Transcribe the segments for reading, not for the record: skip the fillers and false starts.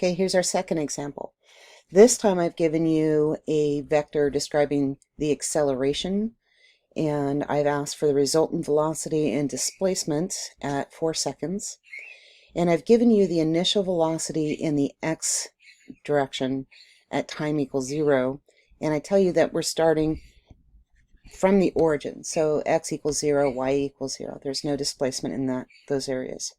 Okay, here's our second example. This time I've given you a vector describing the acceleration, and I've asked for the resultant velocity and displacement at 4 seconds. And I've given you the initial velocity in the x direction at time equals 0. And I tell you that we're starting from the origin. So x equals 0, y equals 0. There's no displacement in those areas.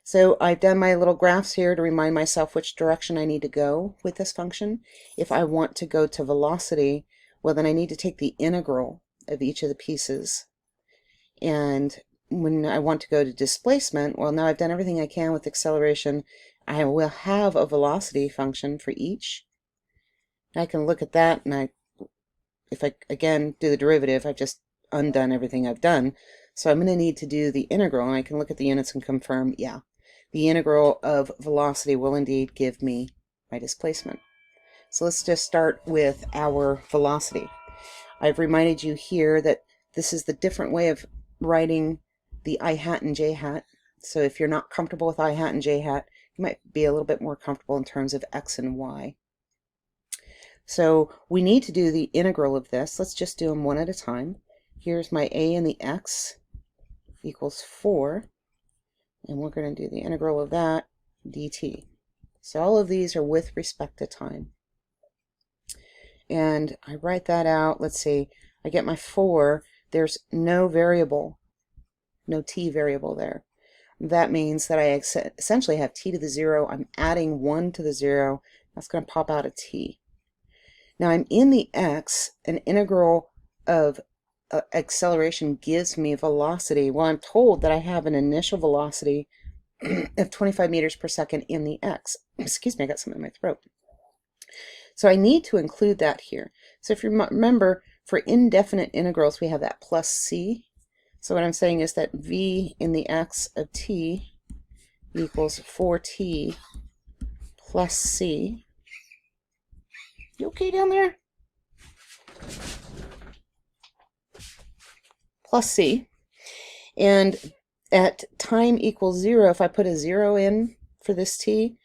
So I've done my little graphs here to remind myself which direction I need to go with this function. If I want to go to velocity, well then I need to take the integral of each of the pieces. And when I want to go to displacement, well now I've done everything I can with acceleration. I will have a velocity function for each. I can look at that, and if I again do the derivative, I've just undone everything I've done. So I'm going to need to do the integral, and I can look at the units and confirm, yeah, the integral of velocity will indeed give me my displacement. So let's just start with our velocity. I've reminded you here that this is the different way of writing the I hat and j hat. So if you're not comfortable with I hat and j hat, you might be a little bit more comfortable in terms of x and y. So we need to do the integral of this. Let's just do them one at a time. Here's my a in the x equals 4. And we're going to do the integral of that dt. So all of these are with respect to time. And I write that out. Let's see. I get my 4. There's no variable, no t variable there. That means that I essentially have t to the 0. I'm adding 1 to the 0. That's going to pop out a t. Now I'm in the x. An integral of acceleration gives me velocity. Well, I'm told that I have an initial velocity of 25 meters per second in the x. Excuse me, I got something in my throat. So I need to include that here. So if you remember, for indefinite integrals, we have that plus c. So what I'm saying is that v in the x of t equals 4t plus c. You okay down there? Plus c. And at time equals 0, if I put a 0 in for this t,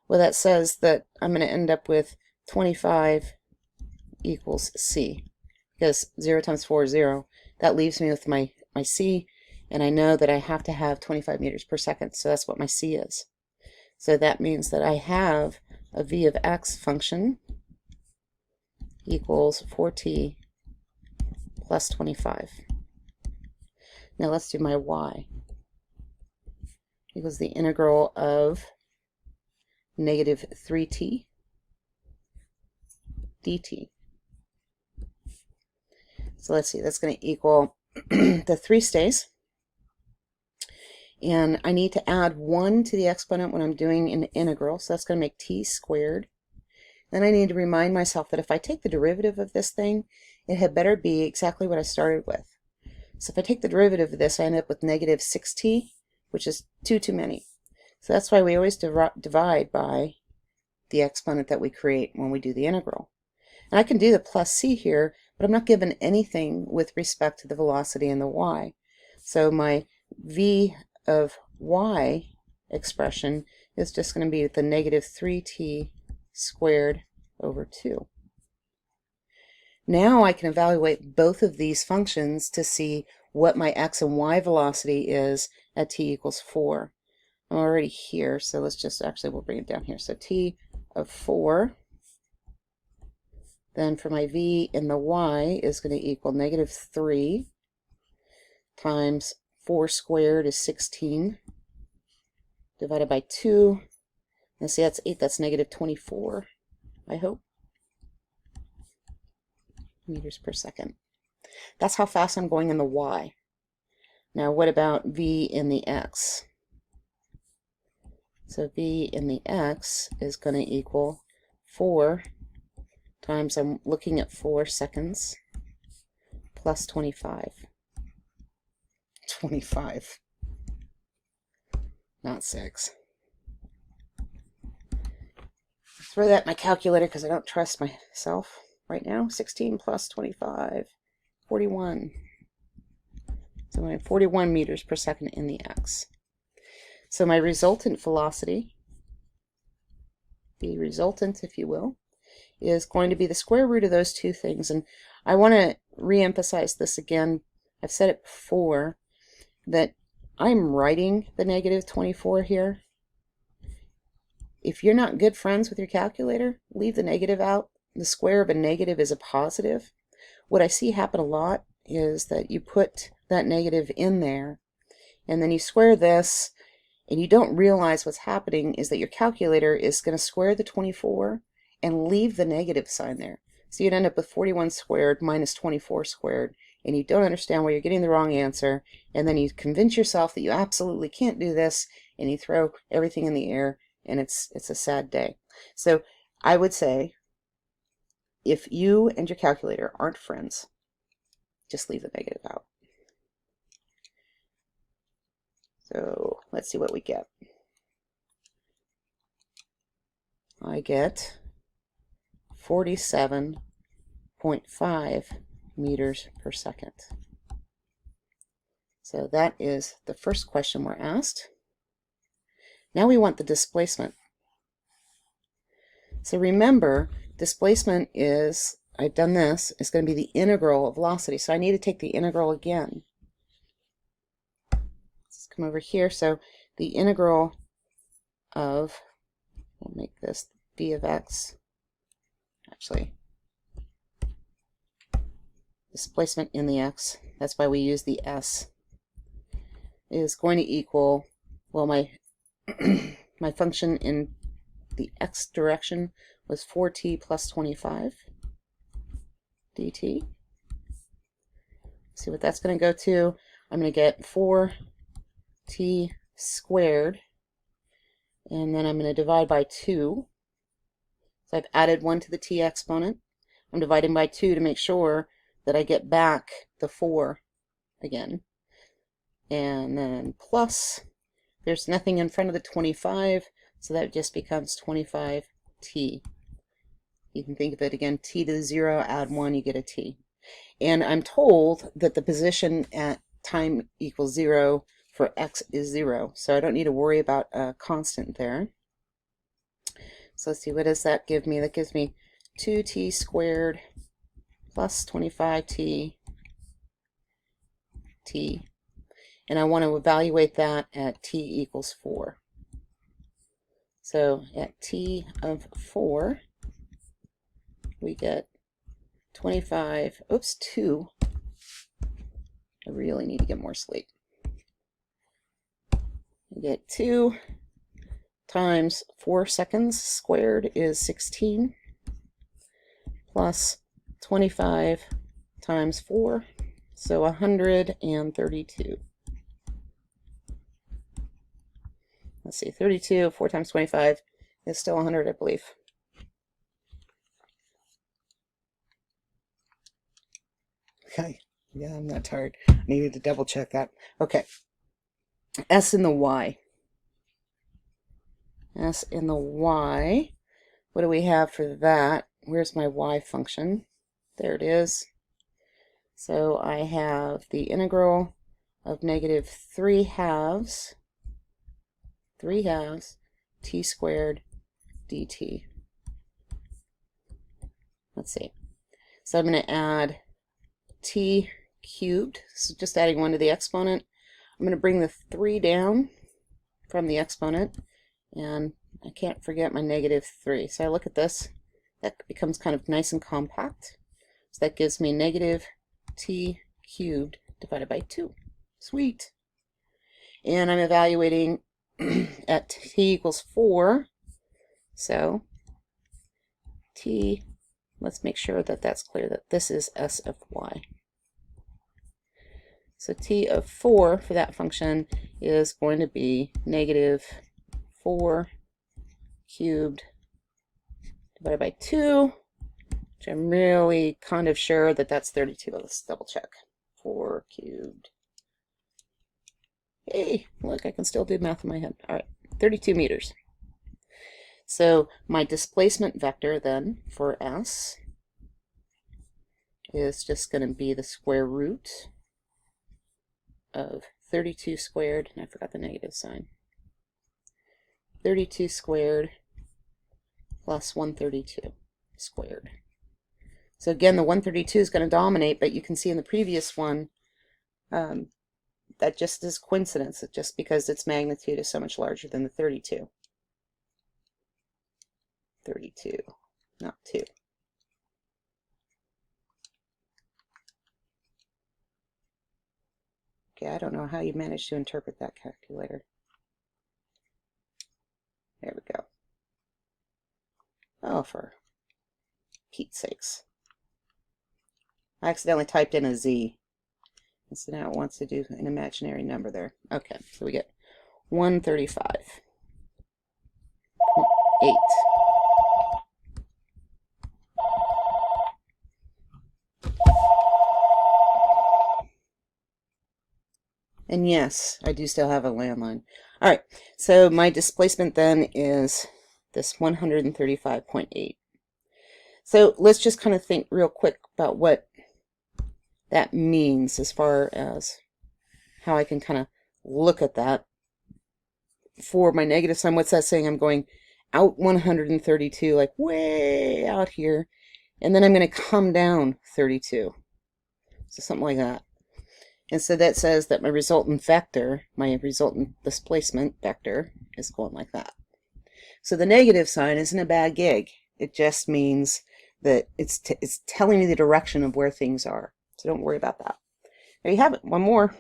well, that says that I'm going to end up with 25 equals c, because 0 times 4 is 0. That leaves me with my c, and I know that I have to have 25 meters per second, so that's what my c is. So that means that I have a v of x function equals 4t plus 25. Now let's do my y. Equals the integral of negative 3t dt. So let's see, that's going to equal the 3 stays. And I need to add 1 to the exponent when I'm doing an integral, so that's going to make t squared. Then I need to remind myself that if I take the derivative of this thing, it had better be exactly what I started with. So if I take the derivative of this, I end up with negative 6t, which is too many. So that's why we always divide by the exponent that we create when we do the integral. And I can do the plus c here, but I'm not given anything with respect to the velocity and the y. So my v of y expression is just going to be the negative 3t squared over 2. Now I can evaluate both of these functions to see what my x and y velocity is at t equals 4. I'm already here, so let's just we'll bring it down here. So t of 4, then for my v in the y is going to equal negative 3 times 4 squared is 16 divided by 2. And see, that's 8, that's negative 24, I hope, meters per second. That's how fast I'm going in the y. Now what about v in the x? So v in the x is going to equal 4 times, I'm looking at 4 seconds, plus 25. 25. Not 6. Throw that in my calculator because I don't trust myself right now. 16 plus 25, 41. So I have 41 meters per second in the x. So my resultant velocity the resultant, if you will, is going to be the square root of those two things. And I want to re-emphasize this again. I've said it before, that I'm writing the negative 24 here. If you're not good friends with your calculator, leave the negative out. The square of a negative is a positive. What I see happen a lot is that you put that negative in there, and then you square this, and you don't realize what's happening is that your calculator is going to square the 24 and leave the negative sign there. So you'd end up with 41 squared minus 24 squared, and you don't understand why you're getting the wrong answer, and then you convince yourself that you absolutely can't do this, and you throw everything in the air, and it's a sad day. So I would say, if you and your calculator aren't friends, just leave the negative out. So let's see what we get. I get 47.5 meters per second. So that is the first question we're asked. Now we want the displacement. So remember, displacement is, I've done this, it's going to be the integral of velocity. So I need to take the integral again. Let's come over here. So the integral of, we'll make this v of x, actually, displacement in the x, that's why we use the s, is going to equal, well, my my function in the x direction was 4t plus 25 dt. See what that's going to go to. I'm going to get 4t squared, and then I'm going to divide by 2. So I've added 1 to the t exponent. I'm dividing by 2 to make sure that I get back the 4 again. And then plus, there's nothing in front of the 25, so that just becomes 25t. You can think of it again, t to the 0, add 1, you get a t. And I'm told that the position at time equals 0 for x is 0, so I don't need to worry about a constant there. So let's see, what does that give me? That gives me 2t squared plus 25t t. And I want to evaluate that at t equals 4. So at t of 4, we get 25, oops, 2. I really need to get more sleep. We get 2 times 4 seconds squared is 16, plus 25 times 4, so 132. Let's see, 32, 4 times 25 is still 100, I believe. Okay, yeah, I'm not tired. I needed to double check that. Okay, S in the Y. S in the Y. What do we have for that? Where's my Y function? There it is. So I have the integral of negative 3 halves t squared dt. Let's see. So I'm going to add t cubed, so just adding 1 to the exponent. I'm going to bring the 3 down from the exponent, and I can't forget my negative 3. So I look at this, that becomes kind of nice and compact. So that gives me negative t cubed divided by 2. Sweet. And I'm evaluating at t equals 4. So t, let's make sure that that's clear, that this is s of y. So t of 4 for that function is going to be negative 4 cubed divided by 2, which I'm really kind of sure that that's 32. Let's double check. 4 cubed. Hey, look, I can still do math in my head. All right, 32 meters. So my displacement vector then for S is just going to be the square root of 32 squared, and I forgot the negative sign. 32 squared plus 132 squared. So again, the 132 is going to dominate, but you can see in the previous one, that just is coincidence, just because its magnitude is so much larger than the 32. 32, not 2. Okay, I don't know how you managed to interpret that, calculator. There we go. Oh, for Pete's sakes. I accidentally typed in a Z. And so now it wants to do an imaginary number there. Okay, so we get 135.8. And yes, I do still have a landline. All right, so my displacement then is this 135.8. So let's just kind of think real quick about what that means as far as how I can kind of look at that. For my negative sign, what's that saying? I'm going out 132, like way out here, and then I'm going to come down 32. So something like that. And so that says that my resultant vector, my resultant displacement vector, is going like that. So the negative sign isn't a bad gig. It just means that it's telling me the direction of where things are. So don't worry about that. There you have it. One more.